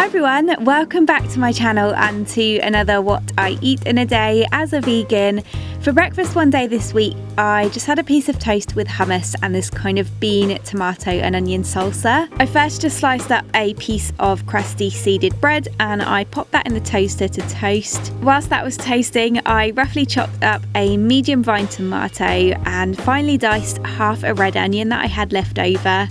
Hi everyone, welcome back to my channel and to another what I eat in a day as a vegan. For breakfast one day this week, I just had a piece of toast with hummus and this kind of bean, tomato and onion salsa. I first just sliced up a piece of crusty seeded bread and I popped that in the toaster to toast. Whilst that was toasting, I roughly chopped up a medium vine tomato and finely diced half a red onion that I had left over.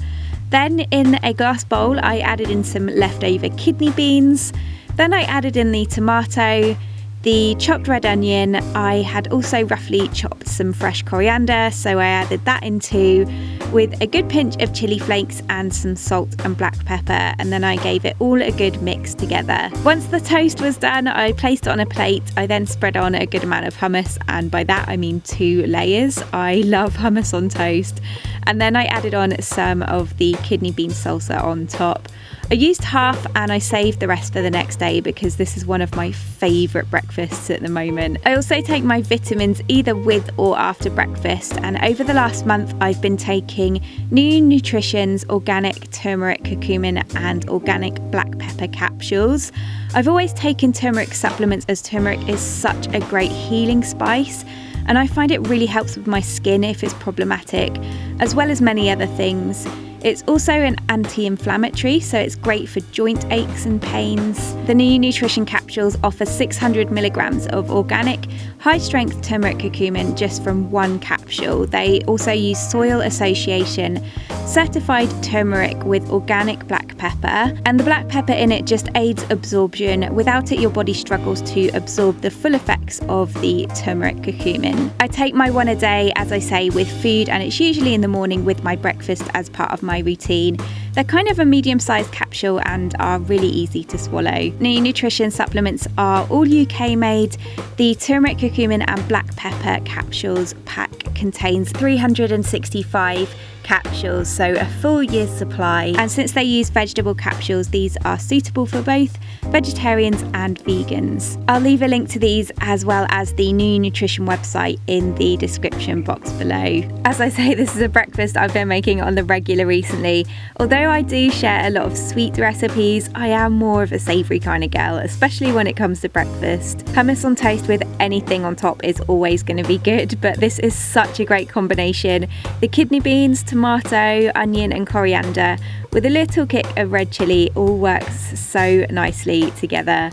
Then in a glass bowl, I added in some leftover kidney beans. Then I added in the tomato, the chopped red onion. I had also roughly chopped some fresh coriander, so I added that in too, with a good pinch of chili flakes and some salt and black pepper, and then I gave it all a good mix together. Once the toast was done, I placed it on a plate. I then spread on a good amount of hummus, and by that I mean 2 layers. I love hummus on toast. And then I added on some of the kidney bean salsa on top. I used half and I saved the rest for the next day because this is one of my favourite breakfasts at the moment. I also take my vitamins either with or after breakfast, and over the last month I've been taking New Nutrition's organic turmeric, curcumin and organic black pepper capsules. I've always taken turmeric supplements as turmeric is such a great healing spice, and I find it really helps with my skin if it's problematic, as well as many other things. It's also an anti-inflammatory, so it's great for joint aches and pains. The New Nutrition capsules offer 600 milligrams of organic, high-strength turmeric curcumin just from one capsule. They also use Soil Association certified turmeric with organic black pepper, and the black pepper in it just aids absorption. Without it, your body struggles to absorb the full effects of the turmeric curcumin. I take my one a day, as I say, with food, and it's usually in the morning with my breakfast as part of my routine. They're kind of a medium-sized capsule and are really easy to swallow. New Nutrition supplements are all UK made. The turmeric, curcumin and black pepper capsules pack contains 365 capsules, so a full year's supply. And since they use vegetable capsules, these are suitable for both vegetarians and vegans. I'll leave a link to these as well as the New Nutrition website in the description box below. As I say, this is a breakfast I've been making on the regular recently. Although I do share a lot of sweet recipes, I am more of a savoury kind of girl, especially when it comes to breakfast. Hummus on toast with anything on top is always going to be good, but this is such a great combination. The kidney beans, tomato, onion and coriander with a little kick of red chilli all works so nicely together.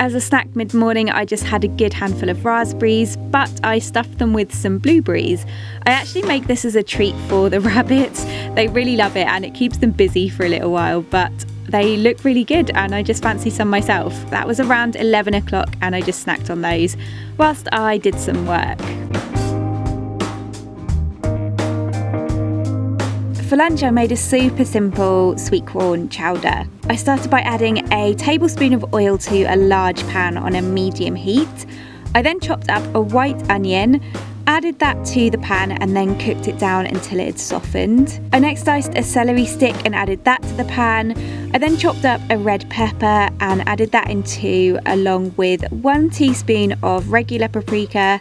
As a snack mid-morning, I just had a good handful of raspberries, but I stuffed them with some blueberries. I actually make this as a treat for the rabbits. They really love it and it keeps them busy for a little while, but they look really good and I just fancy some myself. That was around 11 o'clock and I just snacked on those whilst I did some work. For lunch, I made a super simple sweetcorn chowder. I started by adding a tablespoon of oil to a large pan on a medium heat. I then chopped up a white onion, added that to the pan and then cooked it down until it had softened. I next diced a celery stick and added that to the pan. I then chopped up a red pepper and added that in too, along with 1 teaspoon of regular paprika,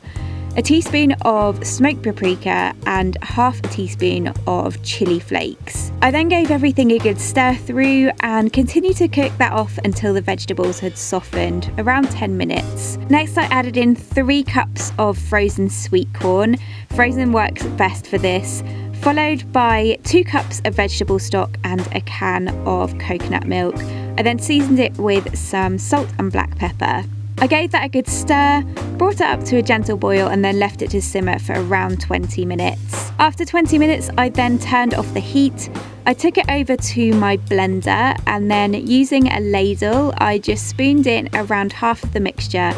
a teaspoon of smoked paprika and half a teaspoon of chili flakes. I then gave everything a good stir through and continued to cook that off until the vegetables had softened, around 10 minutes. Next I added in 3 cups of frozen sweet corn. Frozen works best for this, followed by 2 cups of vegetable stock and a can of coconut milk. I then seasoned it with some salt and black pepper. I gave that a good stir, brought it up to a gentle boil and then left it to simmer for around 20 minutes. After 20 minutes, I then turned off the heat. I took it over to my blender and then using a ladle, I just spooned in around half of the mixture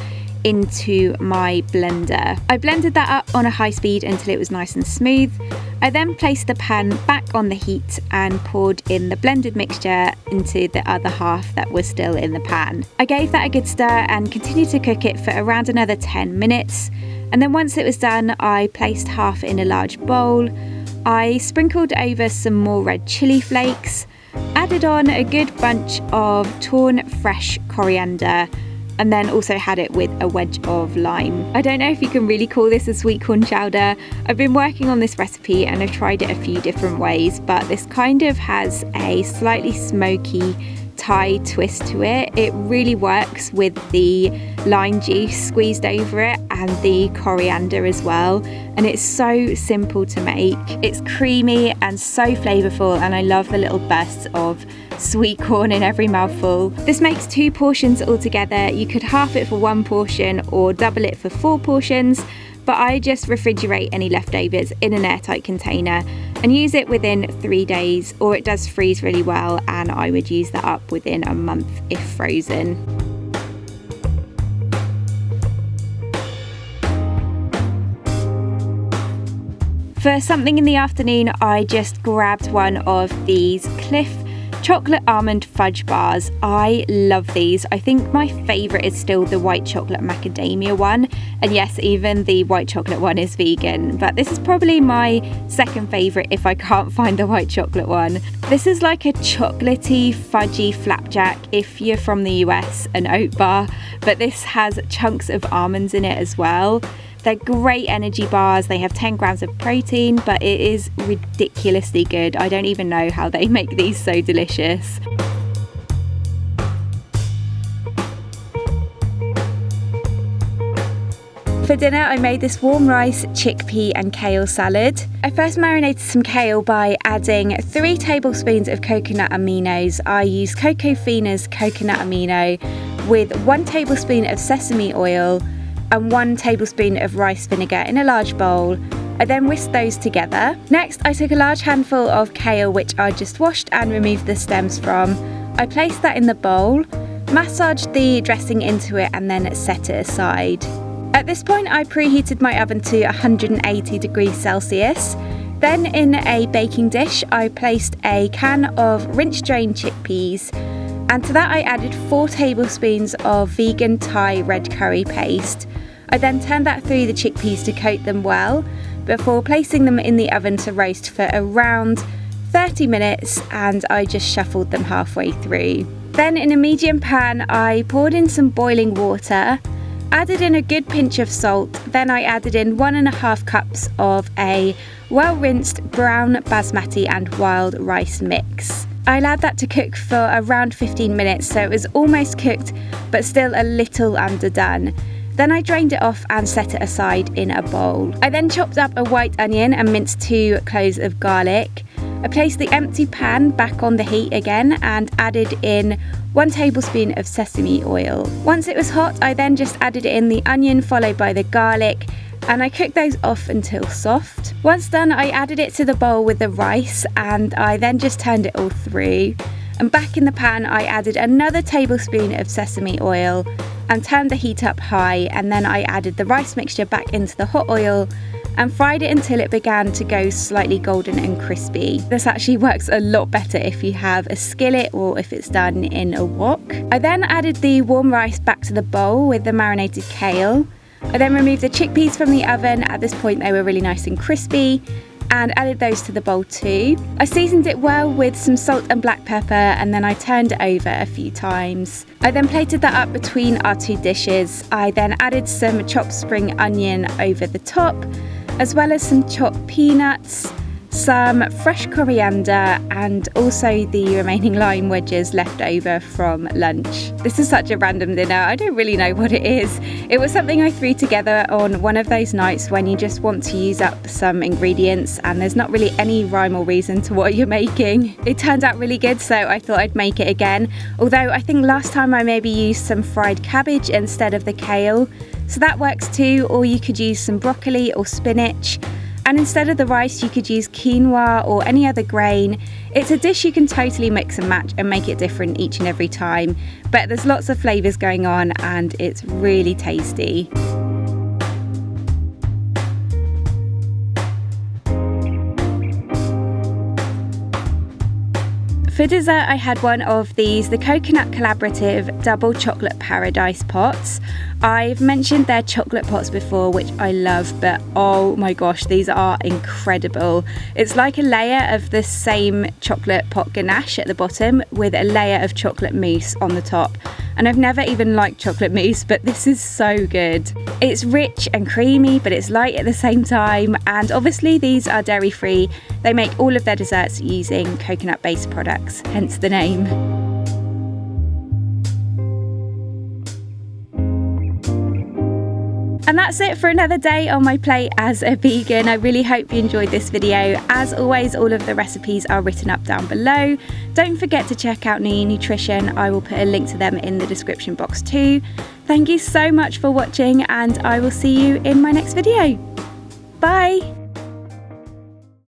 into my blender. I blended that up on a high speed until it was nice and smooth. I then placed the pan back on the heat and poured in the blended mixture into the other half that was still in the pan. I gave that a good stir and continued to cook it for around another 10 minutes. And then once it was done, I placed half in a large bowl. I sprinkled over some more red chili flakes, added on a good bunch of torn fresh coriander, and then also had it with a wedge of lime. I don't know if you can really call this a sweet corn chowder. I've been working on this recipe and I've tried it a few different ways, but this kind of has a slightly smoky Thai twist to it. It really works with the lime juice squeezed over it and the coriander as well, and it's so simple to make. It's creamy and so flavourful, and I love the little bursts of sweet corn in every mouthful. This makes 2 portions altogether. You could half it for 1 portion or double it for 4 portions, but I just refrigerate any leftovers in an airtight container and use it within 3 days, or it does freeze really well, and I would use that up within a month if frozen. For something in the afternoon, I just grabbed one of these Clif chocolate almond fudge bars. I love these. I think my favourite is still the white chocolate macadamia one, and yes, even the white chocolate one is vegan, but this is probably my second favourite if I can't find the white chocolate one. This is like a chocolatey fudgy flapjack if you're from the US, an oat bar, but this has chunks of almonds in it as well. They're great energy bars. They have 10 grams of protein, but it is ridiculously good. I don't even know how they make these so delicious. For dinner, I made this warm rice, chickpea and kale salad. I first marinated some kale by adding 3 tablespoons of coconut aminos. I used Coco Fina's coconut amino with 1 tablespoon of sesame oil and 1 tablespoon of rice vinegar in a large bowl. I then whisked those together. Next, I took a large handful of kale which I just washed and removed the stems from. I placed that in the bowl, massaged the dressing into it and then set it aside. At this point, I preheated my oven to 180 degrees Celsius. Then in a baking dish, I placed a can of rinse drained chickpeas, and to that I added 4 tablespoons of vegan Thai red curry paste. I then turned that through the chickpeas to coat them well before placing them in the oven to roast for around 30 minutes, and I just shuffled them halfway through. Then in a medium pan, I poured in some boiling water, added in a good pinch of salt, then I added in 1.5 cups of a well-rinsed brown basmati and wild rice mix. I allowed that to cook for around 15 minutes, so it was almost cooked but still a little underdone. Then I drained it off and set it aside in a bowl. I then chopped up a white onion and minced 2 cloves of garlic. I placed the empty pan back on the heat again and added in 1 tablespoon of sesame oil. Once it was hot, I then just added in the onion followed by the garlic, and I cooked those off until soft. Once done, I added it to the bowl with the rice, and I then just turned it all through. And back in the pan, I added another tablespoon of sesame oil and turned the heat up high, and then I added the rice mixture back into the hot oil and fried it until it began to go slightly golden and crispy. This actually works a lot better if you have a skillet or if it's done in a wok. I then added the warm rice back to the bowl with the marinated kale. I then removed the chickpeas from the oven. At this point they were really nice and crispy, and added those to the bowl too. I seasoned it well with some salt and black pepper, and then I turned it over a few times. I then plated that up between our 2 dishes. I then added some chopped spring onion over the top, as well as some chopped peanuts, some fresh coriander, and also the remaining lime wedges left over from lunch. This is such a random dinner, I don't really know what it is. It was something I threw together on one of those nights when you just want to use up some ingredients and there's not really any rhyme or reason to what you're making. It turned out really good, so I thought I'd make it again, although I think last time I maybe used some fried cabbage instead of the kale, so that works too, or you could use some broccoli or spinach. And instead of the rice, you could use quinoa or any other grain. It's a dish you can totally mix and match and make it different each and every time. But there's lots of flavours going on and it's really tasty. For dessert, I had one of these, the Coconut Collaborative Double Chocolate Paradise Pots. I've mentioned their chocolate pots before, which I love, but oh my gosh, these are incredible. It's like a layer of the same chocolate pot ganache at the bottom with a layer of chocolate mousse on the top. And I've never even liked chocolate mousse, but this is so good. It's rich and creamy, but it's light at the same time. And obviously these are dairy free. They make all of their desserts using coconut based products, hence the name. And that's it for another day on my plate as a vegan. I really hope you enjoyed this video. As always, all of the recipes are written up down below. Don't forget to check out Beautician. I will put a link to them in the description box too. Thank you so much for watching, and I will see you in my next video. Bye!